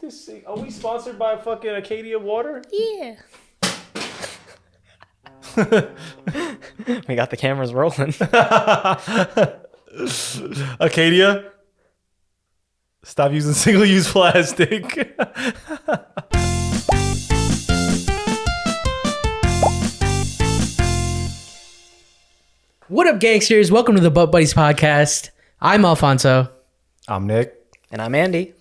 Are we sponsored by fucking Acadia Water? Yeah. We got the cameras rolling. Acadia, stop using single-use plastic. What up, gangsters? Welcome to the Butt Buddies podcast. I'm Alfonso. I'm Nick. And I'm Andy.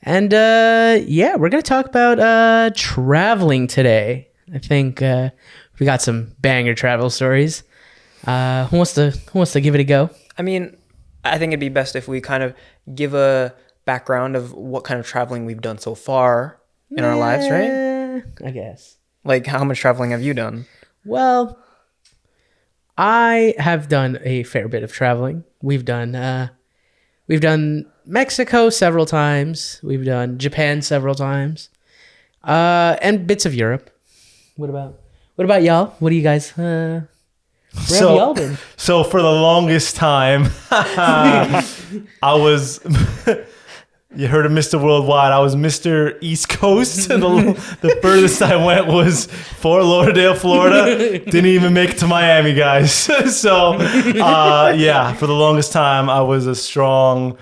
And we're going to talk about traveling today. I think we got some banger travel stories. Who wants to give it a go? I mean, I think it'd be best if we kind of give a background of what kind of traveling we've done so far in our lives, right? I guess. Like, how much traveling have you done? Well, I have done a fair bit of traveling. We've done Mexico several times. We've done Japan several times, and bits of Europe. What about y'all? What do you guys? Where have y'all been? So for the longest time, I was. You heard of Mr. Worldwide. I was Mr. East Coast. The furthest I went was Fort Lauderdale, Florida. Didn't even make it to Miami, guys. So, for the longest time, I was a strong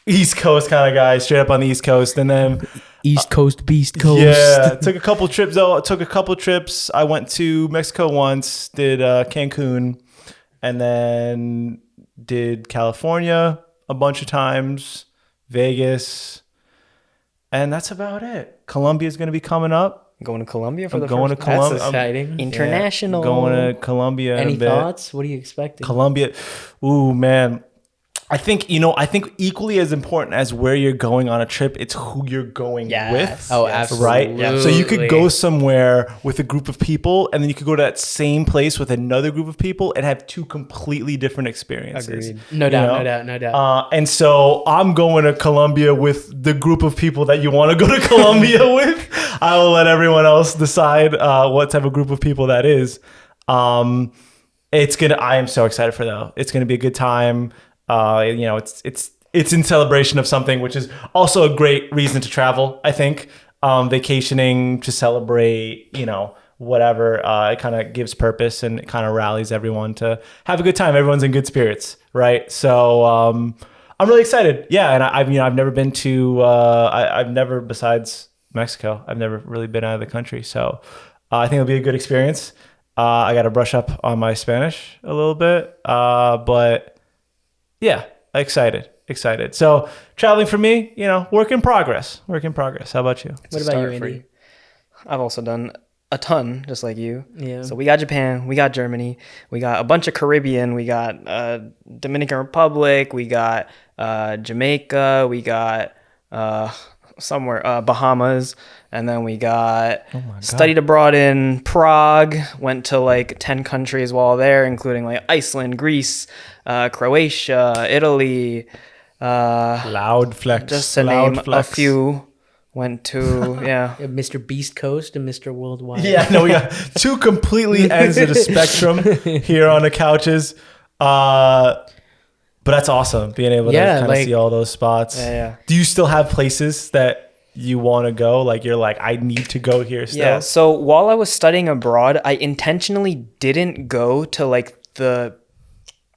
East Coast kind of guy, straight up on the East Coast. And then East Coast, Beast Coast. Yeah, took a couple trips. I went to Mexico once, did Cancun, and then did California a bunch of times, Vegas, and that's about it. Colombia is going to be coming up. Going to Colombia for I'm the going first to time? Colombia. That's exciting. International. Going to Colombia. Any in a bit. thoughts? What are you expecting? Colombia. Ooh, man. I think equally as important as where you're going on a trip, it's who you're going with. Oh, absolutely. Right? So you could go somewhere with a group of people, and then you could go to that same place with another group of people and have two completely different experiences. Agreed. No doubt. And so I'm going to Colombia with the group of people that you want to go to Colombia with. I will let everyone else decide what type of group of people that is. I am so excited for that. It's going to be a good time. It's in celebration of something, which is also a great reason to travel. I think vacationing to celebrate, whatever. It kind of gives purpose and it kind of rallies everyone to have a good time. Everyone's in good spirits, right? So I'm really excited. Yeah, and I've never been to. I've never, besides Mexico, I've never really been out of the country. So I think it'll be a good experience. I got to brush up on my Spanish a little bit, but. Yeah, excited. So traveling for me, work in progress. How about you? What about you, Andy? I've also done a ton, just like you. Yeah. So we got Japan, we got Germany, we got a bunch of Caribbean, we got Dominican Republic, we got Jamaica, we got Bahamas, and then we got studied abroad in Prague, went to like 10 countries while there, including like Iceland, Greece, Croatia, Italy, loud flex, just to name a few. Went to Mr. Beast Coast and Mr. Worldwide. Yeah, no, we got two completely ends of the spectrum here on the couches. But that's awesome, being able to kind of see all those spots. Yeah. Do you still have places that you want to go? Like you're like, I need to go here still? Yeah, so while I was studying abroad, I intentionally didn't go to like the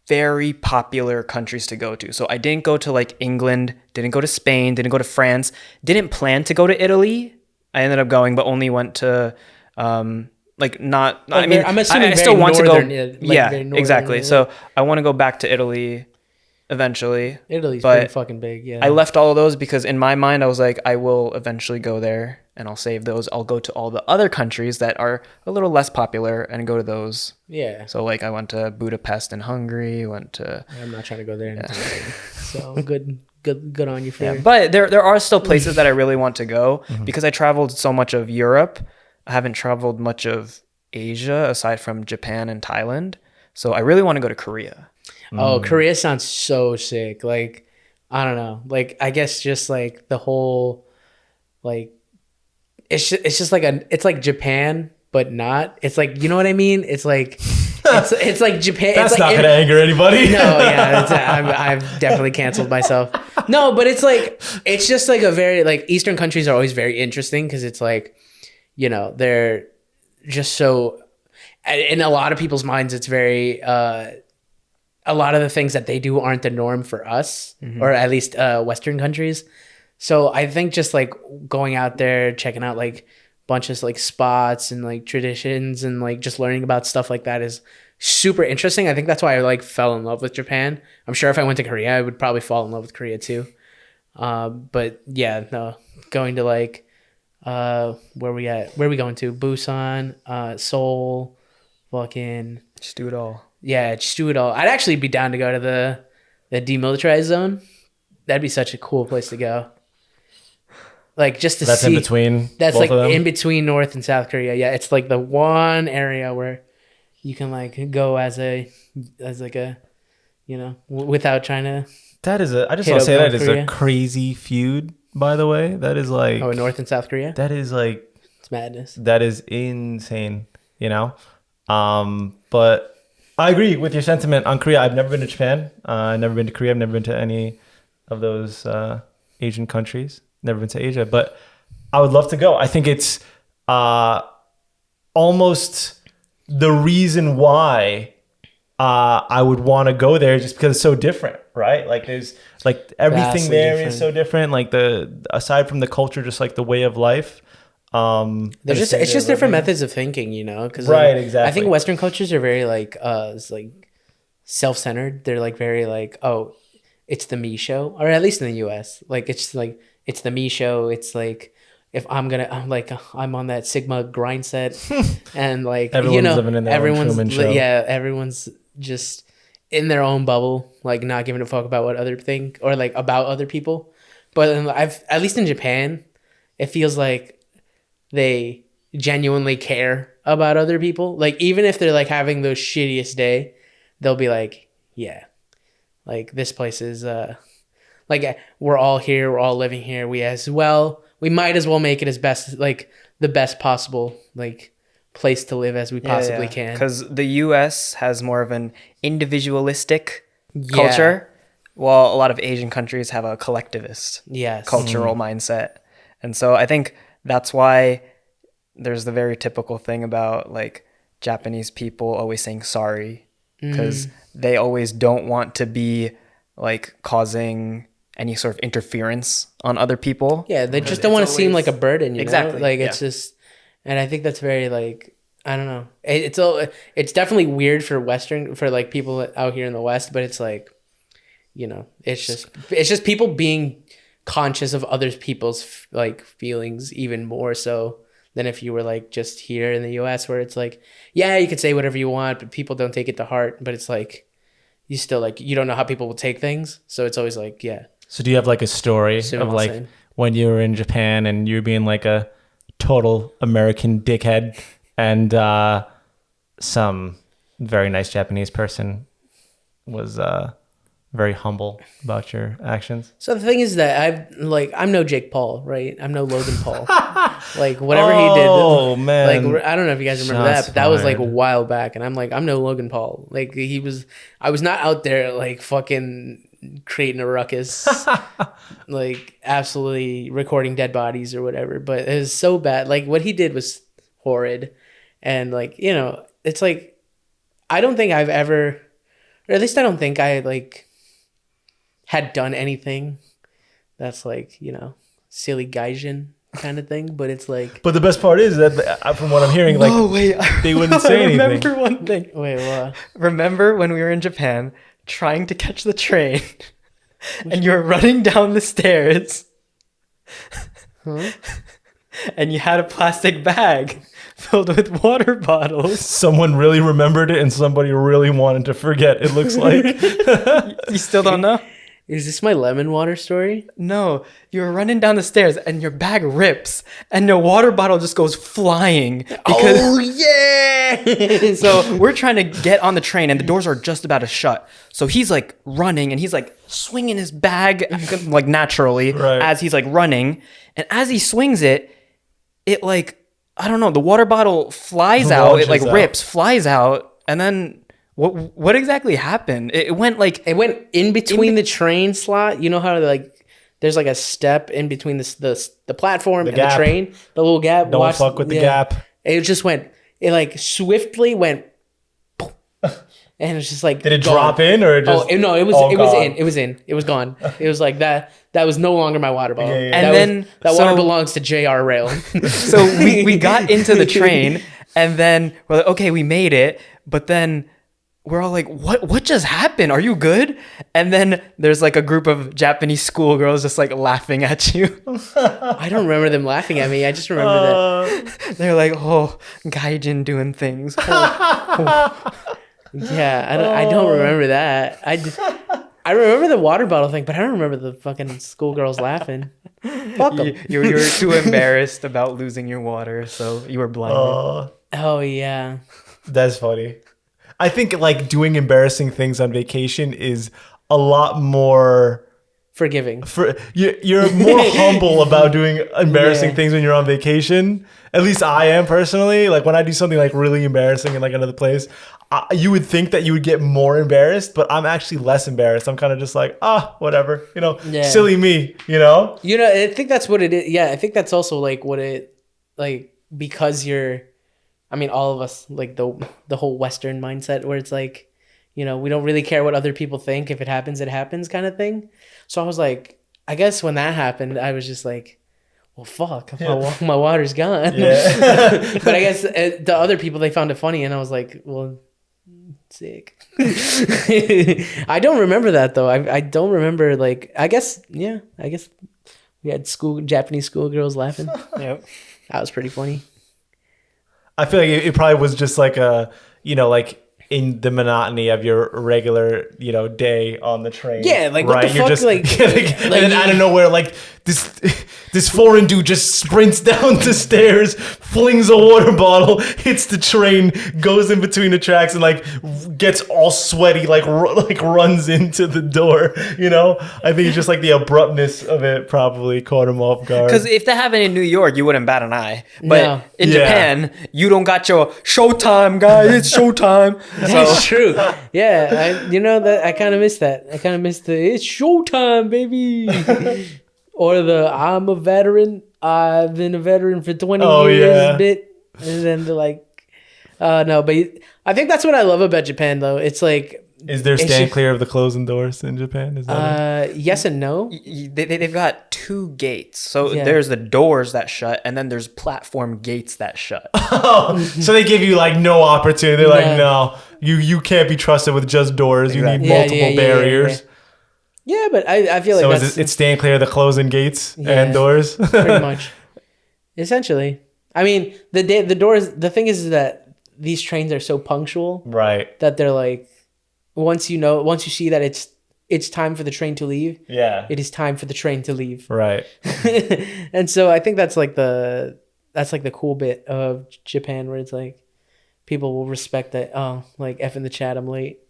very popular countries to go to. So I didn't go to like England, didn't go to Spain, didn't go to France, didn't plan to go to Italy. I ended up going, but only went to I'm assuming I still want northern, to go. very northern, Exactly. So I want to go back to Italy eventually. Italy's pretty fucking big, yeah. I left all of those because in my mind I was like, I will eventually go there and I'll save those. I'll go to all the other countries that are a little less popular and go to those. Yeah. So like I went to Budapest in Hungary, I'm not trying to go there. So good on you for that. But there are still places that I really want to go because I traveled so much of Europe. I haven't traveled much of Asia aside from Japan and Thailand. So I really want to go to Korea. Oh, Korea sounds so sick. Like, I don't know. Like, I guess just like the whole, like, it's just like it's like Japan, but not. It's like, you know what I mean? It's like it's like Japan. That's it's like, not gonna anger anybody. No, yeah, I've definitely canceled myself. No, but it's just like a very like Eastern countries are always very interesting because it's like, they're just so, in a lot of people's minds, it's very, a lot of the things that they do aren't the norm for us, or at least Western countries. So I think just like going out there, checking out like bunches like spots and like traditions and like just learning about stuff like that is super interesting. I think that's why I like fell in love with Japan. I'm sure if I went to Korea, I would probably fall in love with Korea too. But yeah, no, going to like, where we going to? Busan, Seoul, fucking Just do it all. yeah, just do it all. I'd actually be down to go to the demilitarized zone. That'd be such a cool place to go. Like just to That's see. in between. That's both like of them? in between North and South Korea. Yeah, it's like the one area where you can like go as like a, without trying to. That is I just hit want to up say that North is Korea. a crazy feud, by the way. That is like, Oh, North and South Korea. that is like, It's madness. that is insane, But I agree with your sentiment on Korea. I've never been to Japan. I've never been to Korea. I've never been to any of those Asian countries. Never been to Asia, but I would love to go. I think it's almost the reason why I would want to go there, just because it's so different, right? Like there's like everything Vastly there different. is so different. Like aside from the culture, just like the way of life. It's just different methods of thinking, because Right, exactly. I think Western cultures are very like it's like self-centered. They're like very like, oh, it's the me show, or at least in the U.S. like it's the me show. It's like if I'm on that Sigma grind set, and like Everyone's living in their own Truman show. everyone's just in their own bubble, like not giving a fuck about what other think or like about other people. But at least in Japan, it feels like they genuinely care about other people. Like even if they're like having the shittiest day, they'll be like, yeah, like this place is like we're all here, we're all living here. We might as well make it as best, like the best possible like place to live as we possibly can. Because the U.S. has more of an individualistic culture, while a lot of Asian countries have a collectivist cultural mindset. And so I think that's why there's the very typical thing about like Japanese people always saying sorry, because they always don't want to be like causing any sort of interference on other people. Yeah, they just don't want to seem like a burden, Exactly, Like it's just, and I think that's very like, I don't know. It's definitely weird for like people out here in the West, but it's like, it's just people being conscious of other people's like feelings even more so than if you were like just here in the US, where it's like, yeah, you could say whatever you want, but people don't take it to heart. But it's like, you still like, you don't know how people will take things. So it's always like, yeah. So do you have like a story of like when you were in Japan and you were being like a total American dickhead and some very nice Japanese person was very humble about your actions? So the thing is that I'm no Jake Paul, right? I'm no Logan Paul. Like whatever he did. Oh man. Like I don't know if you guys remember Shots that, but that was like a fired. while back, and I'm no Logan Paul. Like I was not out there like fucking creating a ruckus, like absolutely recording dead bodies or whatever. But it was so bad. Like what he did was horrid, and like it's like I don't think I've ever, or at least I don't think I like had done anything that's like silly Gaijin kind of thing, but it's like. But the best part is that from what I'm hearing, like wait, they wouldn't say anything. I remember one thing. Wait, what? Remember when we were in Japan trying to catch the train and you're running down the stairs and you had a plastic bag filled with water bottles. Someone really remembered it and somebody really wanted to forget, it looks like. You still don't know? Is this my lemon water story? No, you're running down the stairs and your bag rips and your water bottle just goes flying. Because Oh yeah! so we're trying to get on the train and the doors are just about to shut. So he's like running and he's like swinging his bag like naturally Right. as he's like running. And as he swings it, it like, I don't know, the water bottle flies out. It like Launches out. rips, flies out. And then what exactly happened? It went like, It went in between the train slot. You know how like there's like a step in between the platform and gap. the train, the little gap. Don't fuck with the gap. It just went. It like swiftly went. And it's just like, did it drop in or it just? No, it was in. It was gone. It was like that. That was no longer my water bottle. Yeah. And that water belongs to JR Rail. So we got into the train, and then we're like, okay, we made it. But then we're all like, what just happened? Are you good? And then there's like a group of Japanese schoolgirls just like laughing at you. I don't remember them laughing at me. I just remember that they're like, oh, Gaijin doing things. Oh. Yeah, I don't remember that. I remember the water bottle thing, but I don't remember the fucking schoolgirls laughing. Fuck them. You were too embarrassed about losing your water, so you were blinded. Oh yeah, that's funny. I think like doing embarrassing things on vacation is a lot more forgiving. You're more humble about doing embarrassing things when you're on vacation. At least I am personally. Like when I do something like really embarrassing in like another place, you would think that you would get more embarrassed, but I'm actually less embarrassed. I'm kind of just like, whatever, silly me, I think that's what it is. Yeah, I think that's also like what it, like, because all of us, like the whole Western mindset where it's like, we don't really care what other people think. If it happens, it happens kind of thing. So I was like, I guess when that happened, I was just like, well, fuck, my water's gone. Yeah. But I guess the other people, they found it funny, and I was like, well, sick. I don't remember that though. I don't remember, like, I guess we had Japanese schoolgirls laughing. Yep. That was pretty funny. I feel like it probably was just like like in the monotony of your regular, day on the train. Yeah, like right? what the fuck, just, like and then out of nowhere, like this foreign dude just sprints down the stairs, flings a water bottle, hits the train, goes in between the tracks, and like gets all sweaty, like runs into the door. I think it's just like the abruptness of it probably caught him off guard. Because if that happened in New York, you wouldn't bat an eye. But in Japan, you don't got your showtime, guys. It's showtime. That's true. Yeah, I kind of miss that. I kind of miss the it's showtime, baby. Or the I'm a veteran. I've been a veteran for 20 years. Bit, and then they're like, no, but I think that's what I love about Japan, though. It's like, is there stand clear of the closing doors in Japan? Is that yes and no. They've got two gates. So there's the doors that shut, and then there's platform gates that shut. So they give you like no opportunity. They're like, no, you can't be trusted with just doors. Exactly. You need multiple barriers. Yeah, but I feel like so it's stand clear of the closing gates and doors. Pretty much. Essentially. I mean, the doors, the thing is that these trains are so punctual. Right. That they're like, once you see that it's time for the train to leave. Yeah. It is time for the train to leave. Right. And so I think that's like the cool bit of Japan, where it's like people will respect that. Oh, like F in the chat, I'm late.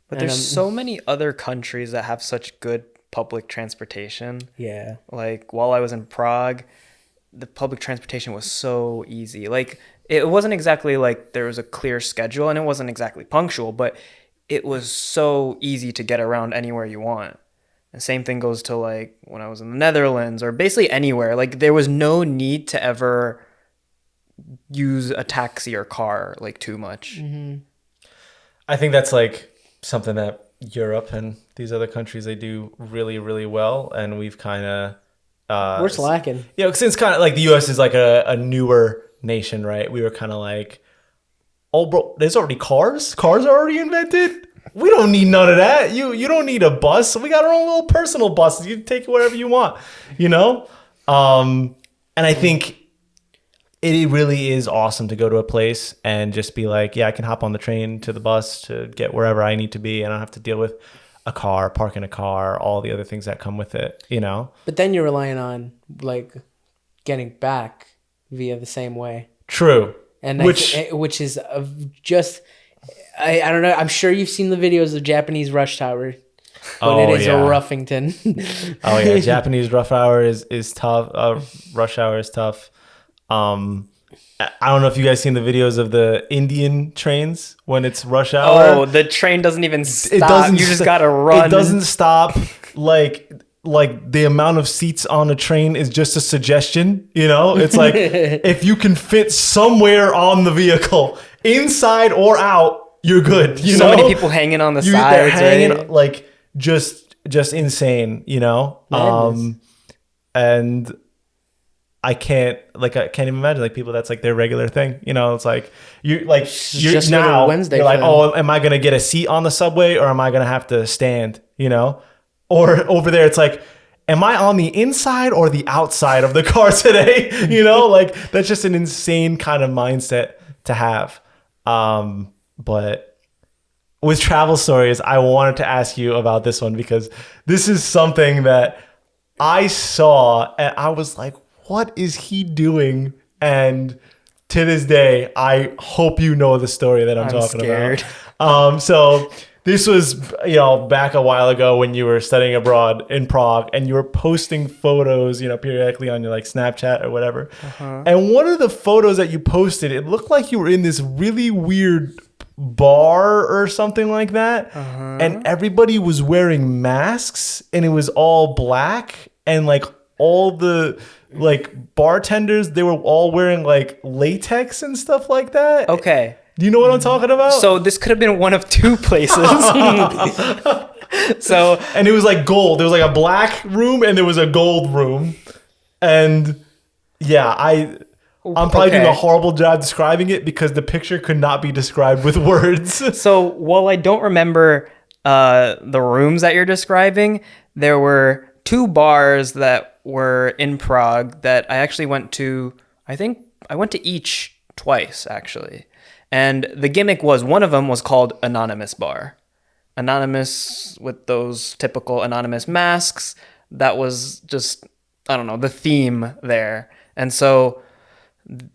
But there's so many other countries that have such good public transportation. Yeah. Like while I was in Prague, the public transportation was so easy. Like it wasn't exactly like there was a clear schedule, and it wasn't exactly punctual, but it was so easy to get around anywhere you want. The same thing goes to like when I was in the Netherlands or basically anywhere. Like there was no need to ever use a taxi or car like too much. Mm-hmm. I think that's like something that Europe and these other countries, they do really, really well. And we've kind of... we're slacking. Since kind of like the US is like a newer nation, right? We were kind of like, oh, bro, there's already cars? Cars are already invented? We don't need none of that. You don't need a bus. We got our own little personal buses. You can take it wherever you want, And I think it really is awesome to go to a place and just be like, yeah, I can hop on the train to the bus to get wherever I need to be. I don't have to deal with a car, parking a car, all the other things that come with it, But then you're relying on like getting back via the same way. True. And which is just, I don't know. I'm sure you've seen the videos of Japanese rush hour, but it is a roughington. Oh yeah, Japanese rush hour is tough. Rush hour is tough. I don't know if you guys seen the videos of the Indian trains when it's rush hour. Oh, the train doesn't even stop. You just gotta run. It doesn't stop. Like like the amount of seats on a train is just a suggestion, you know? It's like if you can fit somewhere on the vehicle, inside or out, you're good. You So know? many people hanging on the They're sides, hanging right? like just insane, you know? Madness. And I can't even imagine like people that's like their regular thing. You know, it's like you're just now another Wednesday you're for like, them. oh, am I gonna get a seat on the subway or am I gonna have to stand? You know, or over there it's like, am I on the inside or the outside of the car today? You know, like that's just an insane kind of mindset to have. But with travel stories, I wanted to ask you about this one because this is something that I saw and I was like, what is he doing? And to this day, I hope you know the story that I'm talking scared. about. So this was, you know, back a while ago when you were studying abroad in Prague and you were posting photos, you know, periodically on your like Snapchat or whatever. And one of the photos that you posted, it looked like you were in this really weird bar or something like that. And everybody was wearing masks and it was all black and like all the like bartenders, they were all wearing like latex and stuff like that. Okay. Do you know what I'm talking about? So this could have been one of two places. So and it was like gold. There was like a black room and there was a gold room. And yeah, I'm probably doing a horrible job describing it because the picture could not be described with words. So while I don't remember the rooms that you're describing, there were two bars that were in Prague that I actually went to. I think I went to each twice, actually. And the gimmick was, one of them was called Anonymous Bar. Anonymous with those typical anonymous masks. That was just, I don't know, the theme there. And so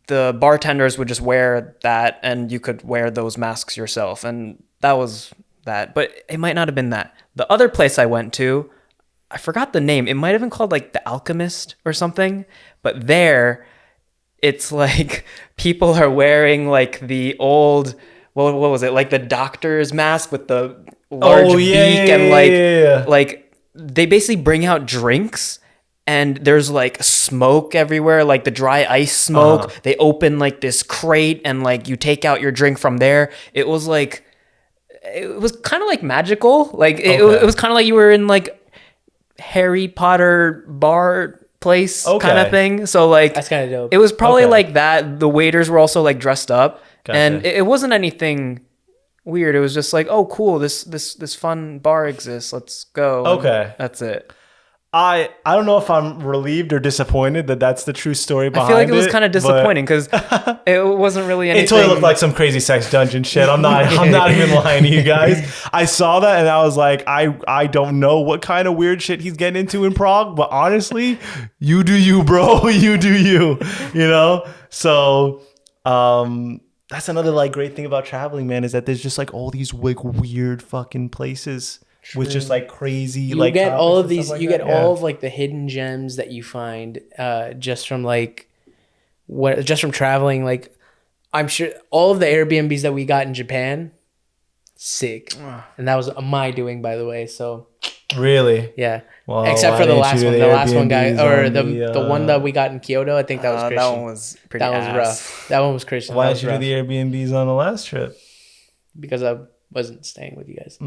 the bartenders would just wear that and you could wear those masks yourself. And that was that. But it might not have been that. The other place I went to, I forgot the name. It might have been called like The Alchemist or something. But there, it's like people are wearing like the old, what was it? Like the doctor's mask with the large beak and like they basically bring out drinks and there's like smoke everywhere, like the dry ice smoke. They open like this crate and like you take out your drink from there. It was like, it was kind of like magical. Like it was kind of like you were in like Harry Potter bar place kind of thing. So like That's kind of dope. it was probably like that. The waiters were also like dressed up. Gotcha. And it wasn't anything weird. It was just like, oh cool, this fun bar exists. Let's go. Okay. And that's it. I don't know if I'm relieved or disappointed that that's the true story behind it. I feel like it was kind of disappointing because it wasn't really anything. It totally looked like some crazy sex dungeon shit. I'm not even lying to you guys. I saw that and I was like, I don't know what kind of weird shit he's getting into in Prague, but honestly, you do you, bro. You do you. You know? So that's another like great thing about traveling, man, is that there's just like all these like weird fucking places. With just like crazy, you get all of these, you get all of like the hidden gems that you find just from like just from traveling. Like I'm sure all of the Airbnbs that we got in Japan, sick, and that was my doing, by the way. So really, yeah. Well, except for the last one, the last one guy, Airbnbs or on the one that we got in Kyoto. I think that was Christian. That one was pretty. That was ass. rough. That one was Christian. Why did you do the Airbnbs on the last trip? Because I wasn't staying with you guys.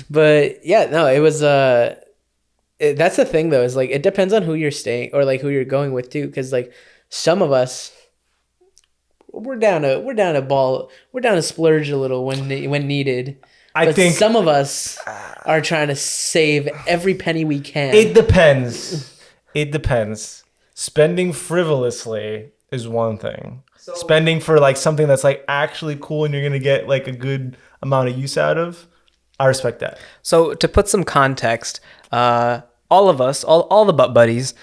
But yeah, no, it was that's the thing though, is like it depends on who you're staying or like who you're going with too, because like some of us we're down to splurge a little when needed. I think some of us are trying to save every penny we can. It depends. Spending frivolously is one thing. Spending for like something that's like actually cool and you're gonna get like a good amount of use out of, I respect that. So to put some context, all of us, all the butt buddies,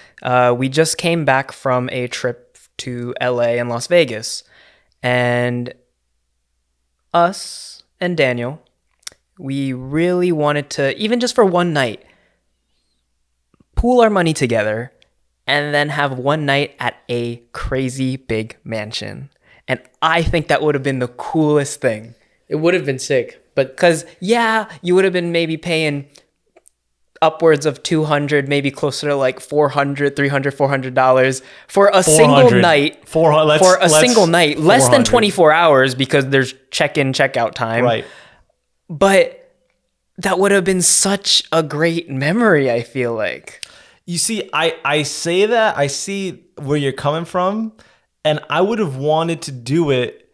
we just came back from a trip to LA and Las Vegas, and us and Daniel, we really wanted to, even just for one night, pool our money together and then have one night at a crazy big mansion. And I think that would have been the coolest thing. It would have been sick, but because, yeah, you would have been maybe paying upwards of 200, maybe closer to like 400, 300, $400 for a single night. 400. For a single night, less than 400. 24 hours because there's check-in, check-out time. Right. But that would have been such a great memory, I feel like. You see, I say that, I see where you're coming from, and I would have wanted to do it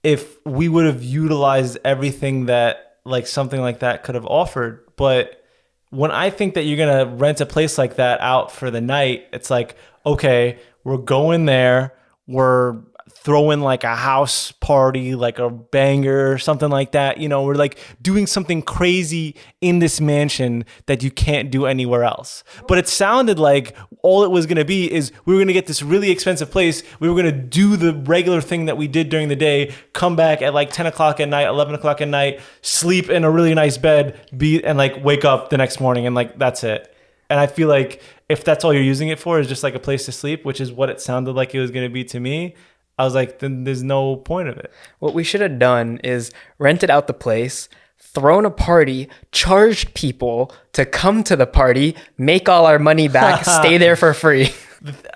if we would have utilized everything that like something like that could have offered. But when I think that you're going to rent a place like that out for the night, it's like, okay, we're going there, we're throwing like a house party, like a banger or something like that. You know, we're like doing something crazy in this mansion that you can't do anywhere else. But it sounded like all it was going to be is we were going to get this really expensive place. We were going to do the regular thing that we did during the day, come back at like 10 o'clock at night, 11 o'clock at night, sleep in a really nice bed, and like wake up the next morning and like, that's it. And I feel like if that's all you're using it for is just like a place to sleep, which is what it sounded like it was going to be to me, I was like, then there's no point of it. What we should have done is rented out the place, thrown a party, charged people to come to the party, make all our money back, stay there for free.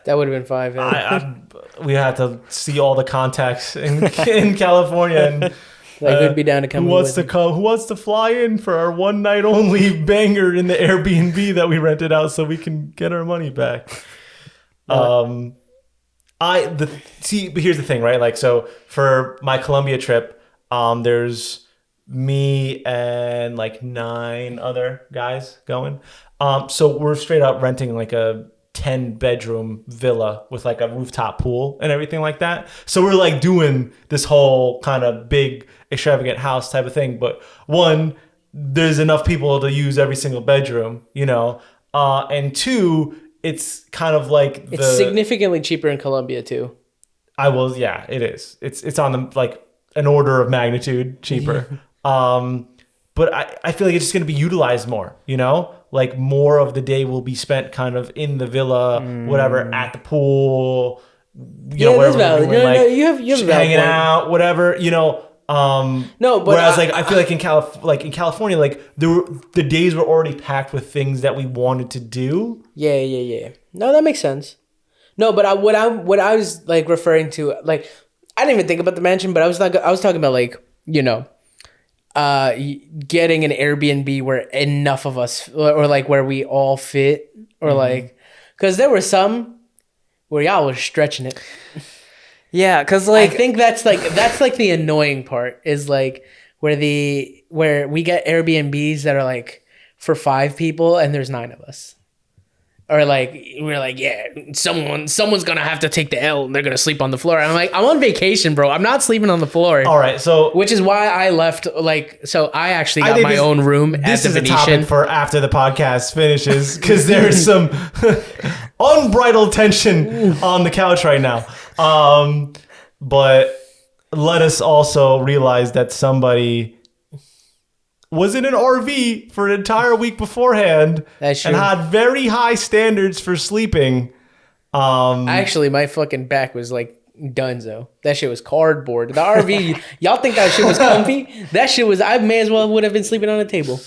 That would have been five. We had to see all the contacts in California and Like, who'd be down to come? Who wants to fly in for our one night only banger in the Airbnb that we rented out so we can get our money back? But here's the thing, right? Like, so for my Colombia trip, there's me and like 9 other guys going. So we're straight up renting like a 10-bedroom villa with like a rooftop pool and everything like that. So we're like doing this whole kind of big extravagant house type of thing. But one, there's enough people to use every single bedroom, you know, and 2, it's kind of like it's significantly cheaper in Colombia too. Yeah, it is. It's on the like an order of magnitude cheaper. But I feel like it's just going to be utilized more, you know, like more of the day will be spent kind of in the villa, whatever, at the pool, you know, wherever that's valid. we're doing, No, you have hanging out, whatever, you know. No, but whereas like I feel like in California, like the days were already packed with things that we wanted to do. Yeah. No, that makes sense. No, but what I was like referring to, like, I didn't even think about the mansion, but I was talking about like, you know, getting an Airbnb where enough of us, or like where we all fit, or like, because there were some where y'all was stretching it. Yeah, because like I think that's like the annoying part is like where we get Airbnbs that are like for 5 people and there's 9 of us. Or like we're like, yeah, someone's gonna have to take the L and they're gonna sleep on the floor. And I'm like, I'm on vacation, bro. I'm not sleeping on the floor. All right, so which is why I left. Like, so I actually got my own room at the Venetian. This is a topic for after the podcast finishes because there's some unbridled tension on the couch right now. But let us also realize that somebody was in an RV for an entire week beforehand and had very high standards for sleeping. Actually, my fucking back was like donezo. That shit was cardboard. The RV, y'all think that shit was comfy? That shit was, I may as well would have been sleeping on a table.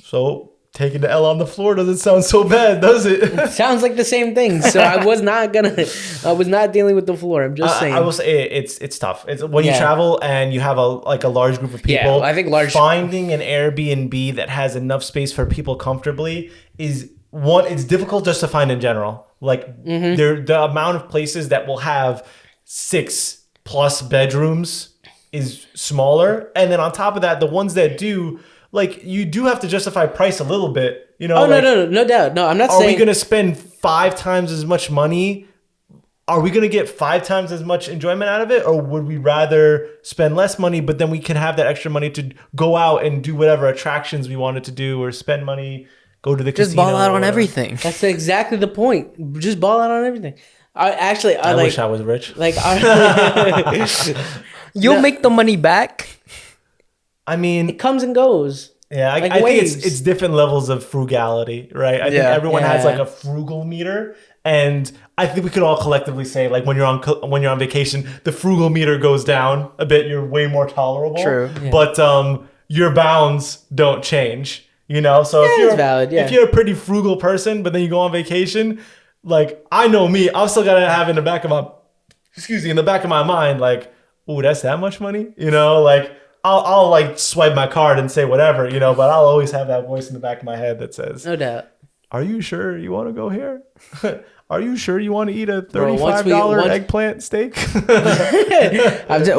So taking the L on the floor doesn't sound so bad, does it? Sounds like the same thing. So I was not dealing with the floor. I'm just saying. I will say it's tough. It's when you travel and you have a large group of people. Yeah, I think finding an Airbnb that has enough space for people comfortably is one. It's difficult just to find in general. Like the amount of places that will have 6+ bedrooms is smaller, and then on top of that, the ones that do. Like, you do have to justify price a little bit, you know? Oh, like, no doubt. No, I'm not saying... Are we going to spend 5 times as much money? Are we going to get 5 times as much enjoyment out of it? Or would we rather spend less money, but then we can have that extra money to go out and do whatever attractions we wanted to do, or spend money, go to the casino? Just ball out on everything. That's exactly the point. Just ball out on everything. I wish I was rich. Like, You'll make the money back. I mean, it comes and goes. Yeah, I think it's different levels of frugality, right? I think everyone has like a frugal meter, and I think we could all collectively say, like, when you're on vacation, the frugal meter goes down a bit. You're way more tolerable. True, but your bounds don't change. You know, so if it's valid, yeah. if you're a pretty frugal person, but then you go on vacation, like I know me, I'm still gotta have in the back of my mind, like, ooh, that's that much money, you know, like I'll like swipe my card and say whatever, you know, but I'll always have that voice in the back of my head that says, No doubt. "Are you sure you want to go here? Are you sure you want to eat a Bro, $35 eggplant steak?"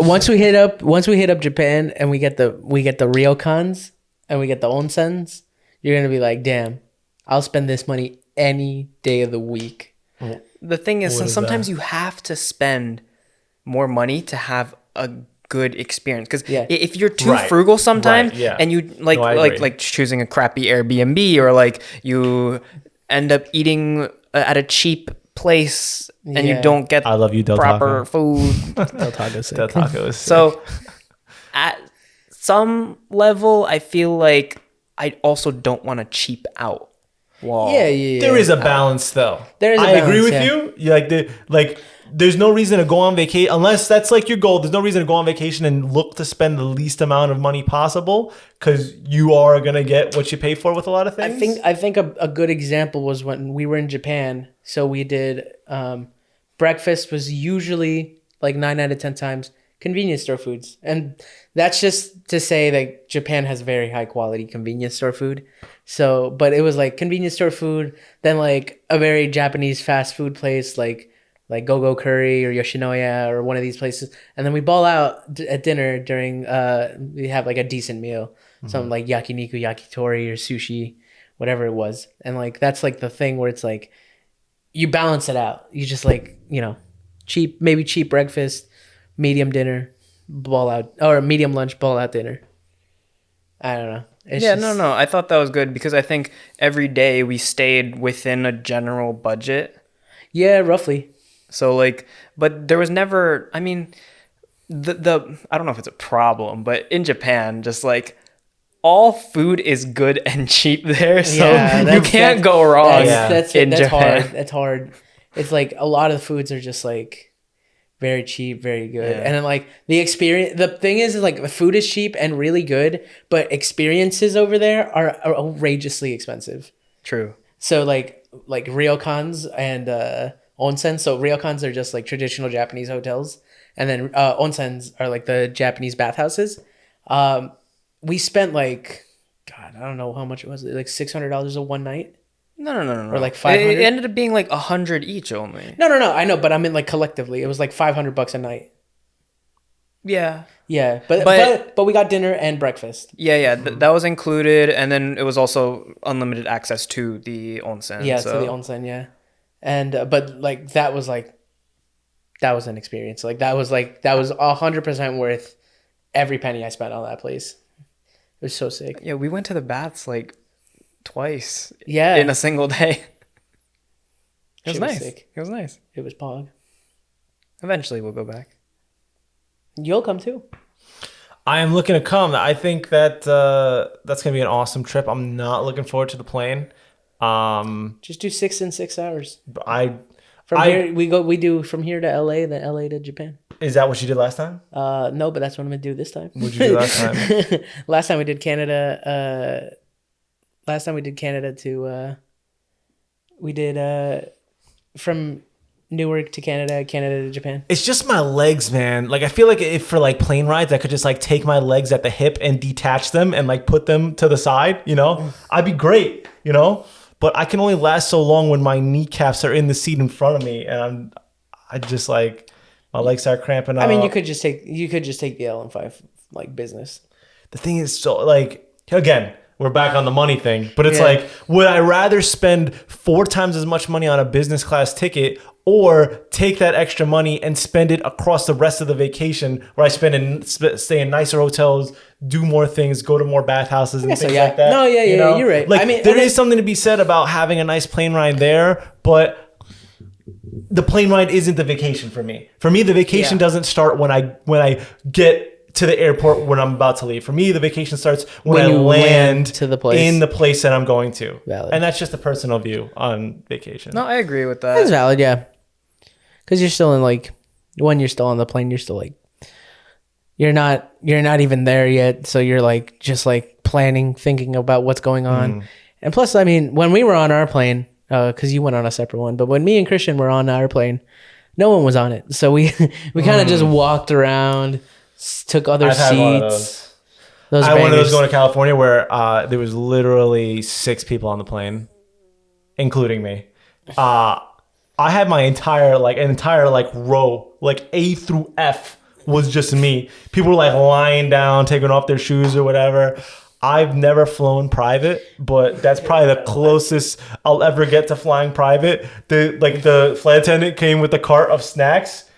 Once we hit up Japan and we get the ryokans and we get the onsens, you're gonna be like, damn, I'll spend this money any day of the week. The thing is, sometimes you have to spend more money to have a good experience, because if you're too frugal sometimes, and you like choosing a crappy Airbnb, or like you end up eating at a cheap place and you don't get I love you, Del proper Taco. food. Del Taco sick. Del Taco is sick. So at some level, I feel like I also don't want to cheap out. Wow. Yeah. There is a balance, though. There is. I agree with you. There's no reason to go on vacation unless that's like your goal. There's no reason to go on vacation and look to spend the least amount of money possible, because you are gonna get what you pay for with a lot of things. I think a good example was when we were in Japan. So we did breakfast was usually like 9 out of 10 times convenience store foods, and that's just to say that Japan has very high quality convenience store food. So, but it was like convenience store food, then like a very Japanese fast food place like Go-Go Curry or Yoshinoya or one of these places, and then we ball out at dinner during we have like a decent meal, something like yakiniku, yakitori, or sushi, whatever it was. And like that's like the thing where it's like you balance it out. You just like, you know, cheap breakfast, medium dinner, ball out, or medium lunch, ball out dinner. I don't know. No, I thought that was good, because I think every day we stayed within a general budget. Yeah, roughly. So like, but there was never, I mean, the I don't know if it's a problem, but in Japan, just like all food is good and cheap there, so you can't go wrong. That's Japan. hard. That's hard. It's like a lot of the foods are just like very cheap, very good. And then like the experience, the thing is like the food is cheap and really good, but experiences over there are outrageously expensive. True. So like ryokans and onsen. So ryokans are just like traditional Japanese hotels, and then onsens are like the Japanese bathhouses. We spent like, God, I don't know how much it was, like $600 a one night. No. Or like 500. It ended up being like 100 each only. No. I know, but I mean like collectively, it was like $500 a night. Yeah. Yeah, but we got dinner and breakfast. Yeah. That was included, and then it was also unlimited access to the onsen. Yeah, to the onsen. Yeah, and but like that was an experience. Like that was 100% worth every penny I spent on that place. It was so sick. Yeah, we went to the baths like twice. Yeah, in a single day. It was nice. Sick. It was nice. It was pog. Eventually, we'll go back. You'll come too. I am looking to come. I think that that's gonna be an awesome trip. I'm not looking forward to the plane. Just do 6 in 6 hours. Here we do from here to LA, then LA to Japan. Is that what you did last time? No, but that's what I'm gonna do this time. What'd you do last time? Last time we did Canada. We did from Newark to Canada to Japan. It's just my legs, man. Like I feel like if for like plane rides, I could just like take my legs at the hip and detach them and like put them to the side, you know? I'd be great, you know? But I can only last so long when my kneecaps are in the seat in front of me, and I just like my legs start cramping up. I mean, you could just take the LM5 like business. The thing is, so like again, we're back on the money thing, but it's like, would I rather spend 4 times as much money on a business class ticket, or take that extra money and spend it across the rest of the vacation, where I stay in nicer hotels, do more things, go to more bathhouses and things like that? No, you're right. Like, I mean, there is something to be said about having a nice plane ride there, but the plane ride isn't the vacation for me. For me, the vacation doesn't start when I get to the airport when I'm about to leave. For me, the vacation starts when I land to the place, in the place that I'm going to. Valid. And that's just a personal view on vacation. No, I agree with that. That's valid, yeah. Because you're still in like, when you're still on the plane, you're still like, you're not even there yet. So you're like, just like planning, thinking about what's going on. And plus, I mean, when we were on our plane, because you went on a separate one, but when me and Christian were on our plane, no one was on it. So we kind of just walked around, took other seats. Had one of those. I had one of those going to California where there was literally 6 people on the plane, including me. I had my entire row, like A through F was just me. People were like lying down, taking off their shoes or whatever. I've never flown private, but that's probably the closest I'll ever get to flying private. The flight attendant came with a cart of snacks.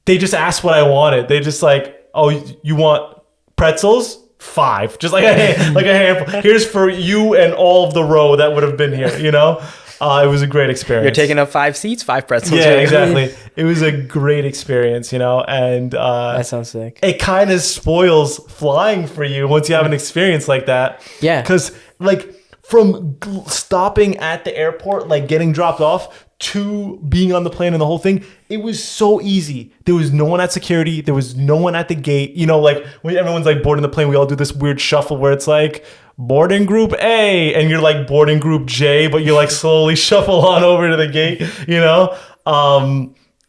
They just asked what I wanted. They just like, oh, you want pretzels? 5, just like a handful. Here's for you and all of the row that would have been here. It was a great experience. You're taking up 5 seats, 5 pretzels. Yeah, exactly. It was a great experience, and that sounds sick. It kind of spoils flying for you once you have an experience like that. Yeah, because like from stopping at the airport, like getting dropped off, to being on the plane and the whole thing, it was so easy. There was no one at security. There was no one at the gate. Like when everyone's like boarding the plane, we all do this weird shuffle where it's like boarding group A and you're like boarding group J, but you like slowly shuffle on over to the gate.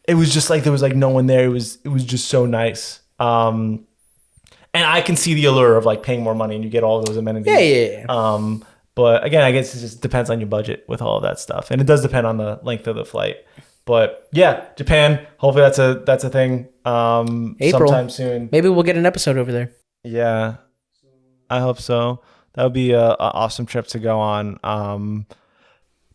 It was just like there was like no one there. It was just so nice. And I can see the allure of like paying more money and you get all those amenities. Yeah. But again, I guess it just depends on your budget with all of that stuff, and it does depend on the length of the flight. But yeah, Japan. Hopefully that's a thing. April. Sometime soon. Maybe we'll get an episode over there. Yeah, I hope so. That would be a awesome trip to go on.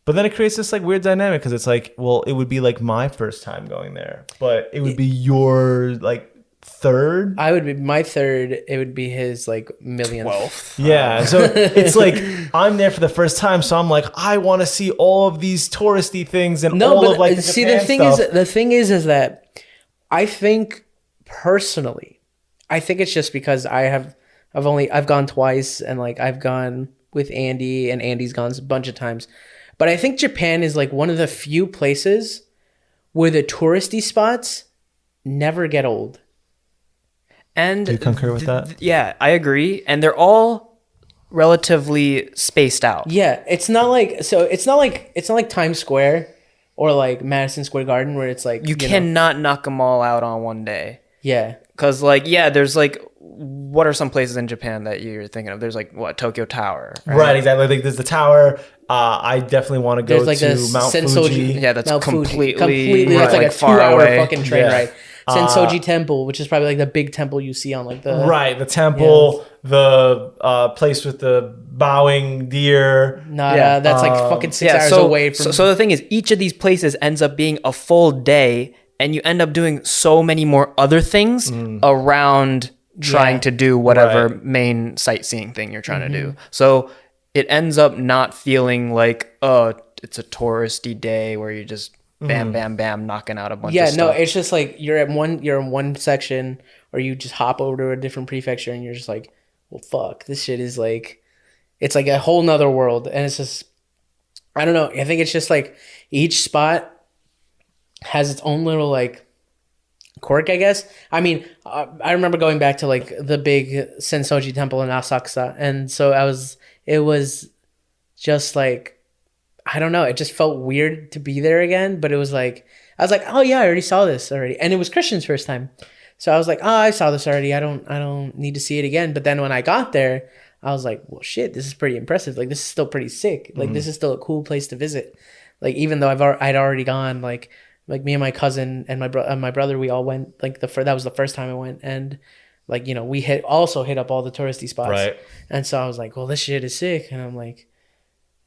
But then it creates this like weird dynamic because it's like, well, it would be like my first time going there, but it would be your like third. I would be my third. It would be his like millionth. 12th. Yeah. So it's like I'm there for the first time, so I'm like, I want to see all of these touristy things and all of like the see Japan stuff. the thing is that I think personally, I think it's just because I've gone twice and like I've gone with Andy and Andy's gone a bunch of times, but I think Japan is like one of the few places where the touristy spots never get old. And do you concur with that? Yeah, I agree. And they're all relatively spaced out. Yeah, it's not like Times Square or like Madison Square Garden where it's like you cannot knock them all out on one day. Yeah. Cuz like there's like what are some places in Japan that you're thinking of? There's like Tokyo Tower. Right, exactly. Like there's the tower. I definitely want to go like to Mount Fuji. Yeah, that's Mount completely that's like a far 2-hour away. fucking train ride. Sensoji Temple, which is probably like the big temple you see on like the the temple, the place with the bowing deer. That's like fucking 6 hours away from. So the thing is, each of these places ends up being a full day, and you end up doing so many more other things around trying to do whatever main sightseeing thing you're trying to do. So it ends up not feeling like it's a touristy day where you just bam, bam, bam, knocking out a bunch of stuff. No, it's just like you're in one section, or you just hop over to a different prefecture, and you're just like, well, fuck, this shit is like, it's like a whole nother world, and it's just, I don't know. I think it's just like each spot has its own little like quirk, I guess. I mean, I remember going back to like the big Sensoji Temple in Asakusa, and so it was just like, I don't know. It just felt weird to be there again, but it was like, I was like, oh yeah, I already saw this already. And it was Christian's first time. So I was like, oh, I saw this already. I don't need to see it again. But then when I got there, I was like, well, shit, this is pretty impressive. Like, this is still pretty sick. Like, this is still a cool place to visit. Like, even though I'd already gone, like me and my cousin and my brother, we all went, like that was the first time I went. And like, we also hit up all the touristy spots. Right. And so I was like, well, this shit is sick. And I'm like,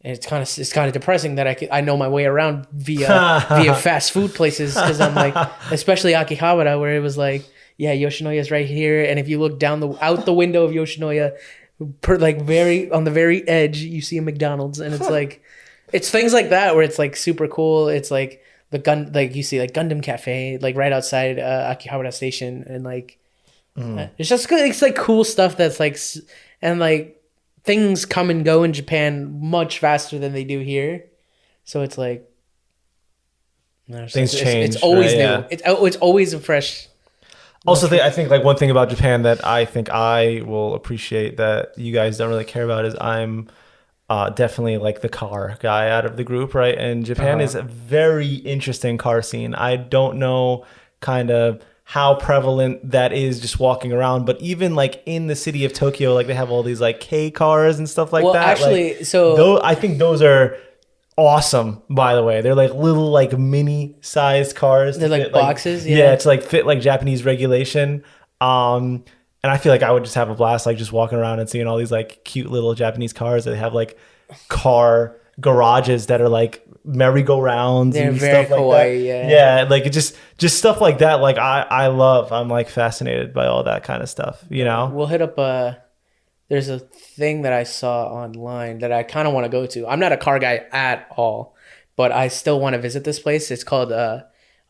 and it's kind of depressing that I know my way around via fast food places, because I'm like, especially Akihabara, where it was like, yeah, Yoshinoya is right here, and if you look out the window of Yoshinoya, on the very edge, you see a McDonald's, and it's like, it's things like that where it's like super cool. It's like you see like Gundam Cafe like right outside Akihabara Station, and like it's just good. It's like cool stuff that's like, and like, things come and go in Japan much faster than they do here. So it's like, things change. It's always new. Yeah. It's always a fresh. Also, I think like one thing about Japan that I think I will appreciate that you guys don't really care about is I'm definitely like the car guy out of the group, right? And Japan is a very interesting car scene. I don't know kind of how prevalent that is just walking around, but even like in the city of Tokyo, like they have all these like K cars and stuff like Well, that. actually, like, so I think those are awesome, by the way. They're like little like mini sized cars. they're like fit, boxes. yeah, to like fit like Japanese regulation. And I feel like I would just have a blast like just walking around and seeing all these like cute little Japanese cars that have like car garages that are like merry-go-rounds They're and very stuff like kawaii, that. yeah. Like it just stuff like that. Like I love. I'm like fascinated by all that kind of stuff. You know. We'll hit up there's a thing that I saw online that I kind of want to go to. I'm not a car guy at all, but I still want to visit this place. It's called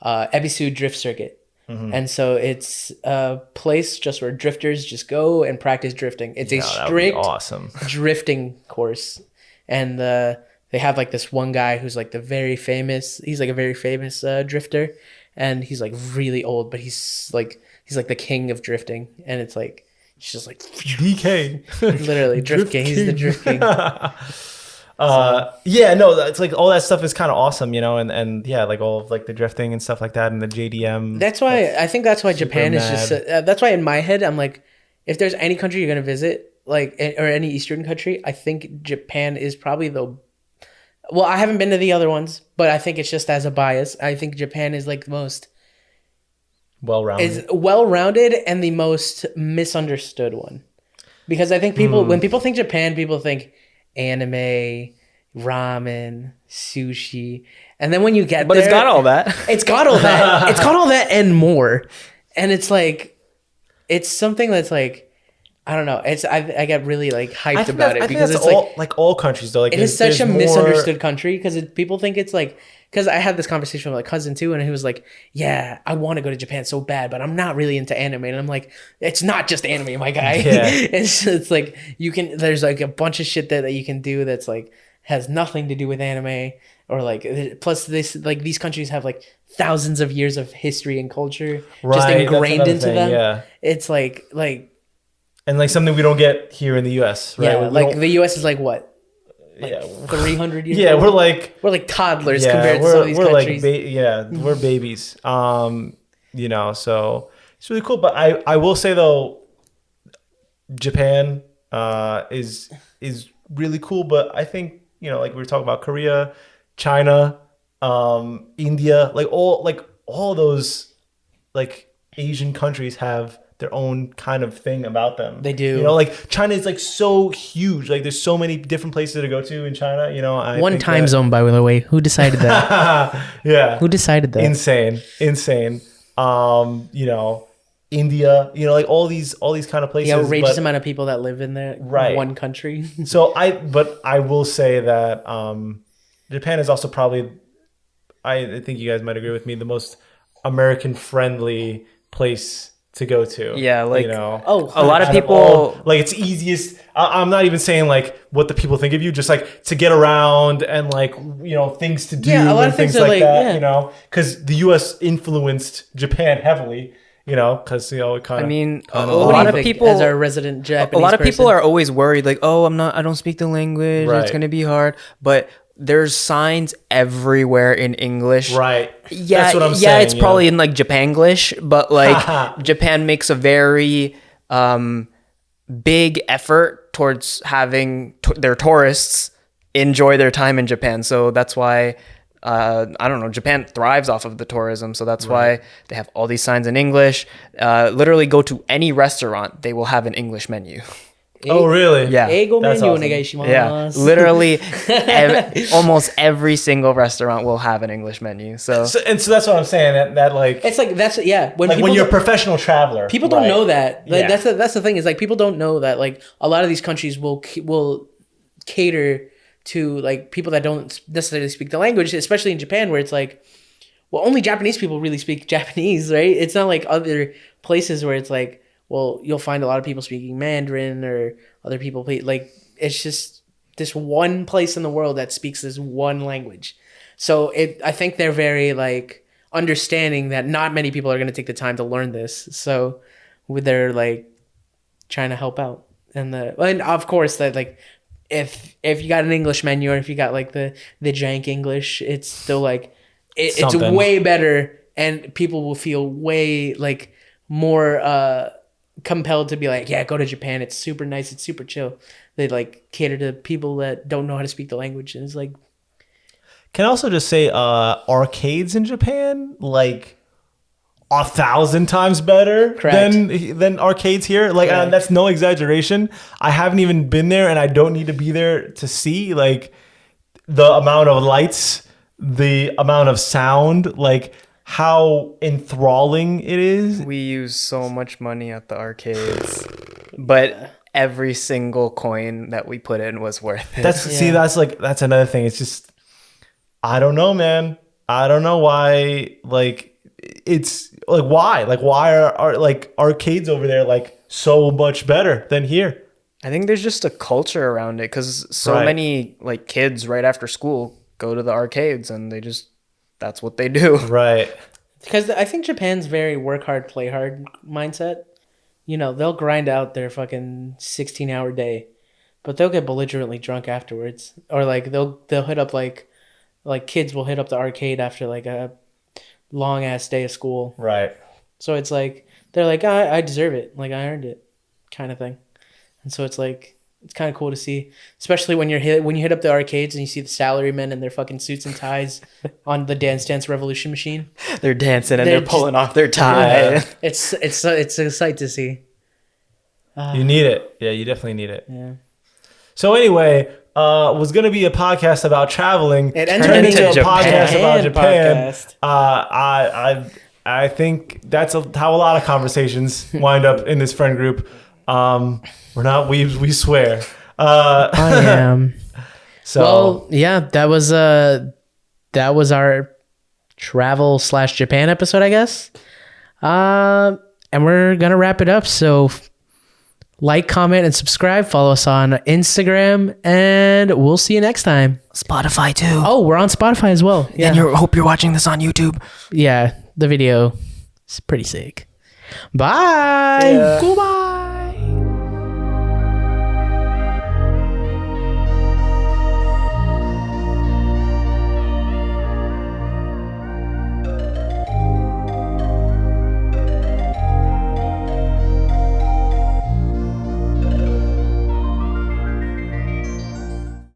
Ebisu Drift Circuit. And so it's a place just where drifters just go and practice drifting. It's a That would be strict awesome. drifting course. And they have like this one guy who's like he's like a very famous drifter. And he's like really old, but he's like the king of drifting. And it's like, he's just like DK. literally drift king. He's the drift king. Yeah, no, it's like all that stuff is kind of awesome, you know, and yeah, like all of like the drifting and stuff like that and the JDM. That's why I think that's why Japan is just mad. that's why in my head I'm like, if there's any country you're gonna visit, like or any Eastern country, I think Japan is probably well, I haven't been to the other ones, but I think it's just as a bias. I think Japan is like the most well-rounded and the most misunderstood one, because I think when people think Japan, people think anime, ramen, sushi, and then when you get But there, it's got all that. it's got all that. It's got all that and more. And it's like, it's something that's like, I don't know. I get really like hyped about it because it's like all countries though. Like it is such a misunderstood country because people think it's like, because I had this conversation with my cousin too, and he was like, "Yeah, I want to go to Japan so bad, but I'm not really into anime." And I'm like, "It's not just anime, my guy. Yeah. it's like there's like a bunch of shit that you can do that's like has nothing to do with anime, or like plus these countries have like thousands of years of history and culture just ingrained into them. Yeah, it's like and like something we don't get here in the U.S. Right? Yeah, like the U.S. is like what? Like 300 years yeah, old? we're like toddlers compared to some of these countries. We're babies. You know, so it's really cool. But I will say though, Japan is really cool. But I think, you know, like we were talking about Korea, China, India, like all those like Asian countries have their own kind of thing about them. They do. You know, like China is like so huge. Like there's so many different places to go to in China. You know, one time zone, by the way. Who decided that? Yeah. Who decided that? Insane. You know, India. You know, like all these kind of places. The outrageous amount of people that live in there. Right. One country. So I will say that Japan is also probably, I think you guys might agree with me, the most American friendly place to go to. Yeah, like, you know, a lot of people like it's easiest. I'm not even saying like what the people think of you, just like to get around and like, you know, things to do a lot and of things like are like, that. yeah. You know, because the U.S. influenced Japan heavily. You know, because, you know, it kind of. I mean, a What do lot you of think people, as our resident Japanese a lot of people person? are always worried, like, oh, I don't speak the language. Right. It's gonna be hard. But there's signs everywhere in English. Right. Yeah, That's what I'm saying. yeah, it's probably in like Japanglish, but like Japan makes a very big effort towards having their tourists enjoy their time in Japan. So that's why I don't know, Japan thrives off of the tourism. So that's why they have all these signs in English. Literally go to any restaurant, they will have an English menu. Oh, really? Yeah. Eigo That's menu awesome. onegaishimasu. Yeah, literally almost every single restaurant will have an English menu. So So that's what I'm saying. That like, It's like that's like when people you're a professional traveler, people don't right? know that. Like, Yeah. that's the thing is like people don't know that like a lot of these countries will cater to like people that don't necessarily speak the language, especially in Japan where it's like, well, only Japanese people really speak Japanese, right? It's not like other places where it's like, well, you'll find a lot of people speaking Mandarin or other people like it's just this one place in the world that speaks this one language. So I think they're very like understanding that not many people are going to take the time to learn this. So they're like trying to help out. And of course that like if you got an English menu or if you got like the jank English, it's still like it's way better, and people will feel way like more compelled to be like, yeah, go to Japan. It's super nice. It's super chill. They like cater to people that don't know how to speak the language, and it's like. Can I also just say arcades in Japan like 1,000 times better than arcades here. Like that's no exaggeration. I haven't even been there, and I don't need to be there to see like the amount of lights, the amount of sound, like how enthralling it is. We use so much money at the arcades, but every single coin that we put in was worth it. That's another thing. It's just I don't know, man. I don't know why. Like, it's like why are like arcades over there like so much better than here? I think there's just a culture around it because so many like kids right after school go to the arcades and that's what they do. Right. Because I think Japan's very work hard, play hard mindset. You know, they'll grind out their fucking 16-hour day, but they'll get belligerently drunk afterwards, or like they'll hit up like kids will hit up the arcade after like a long ass day of school. Right. So it's like they're like, I deserve it, like I earned it, kind of thing. And so it's like it's kind of cool to see, especially when you hit up the arcades and you see the salarymen in their fucking suits and ties on the Dance Dance Revolution machine. They're dancing and they're pulling off their tie. Yeah. It's a sight to see. You need it. Yeah, you definitely need it. Yeah. So anyway, was going to be a podcast about traveling. It turned into a podcast about Japan. Podcast. I think that's how a lot of conversations wind up in this friend group. We're not weebs, we swear. I am. So well, yeah, that was our travel / Japan episode, I guess. And we're gonna wrap it up. So like, comment, and subscribe. Follow us on Instagram, and we'll see you next time. Spotify too. Oh, we're on Spotify as well. Yeah. And hope you're watching this on YouTube. Yeah, the video is pretty sick. Bye. Yeah. Goodbye.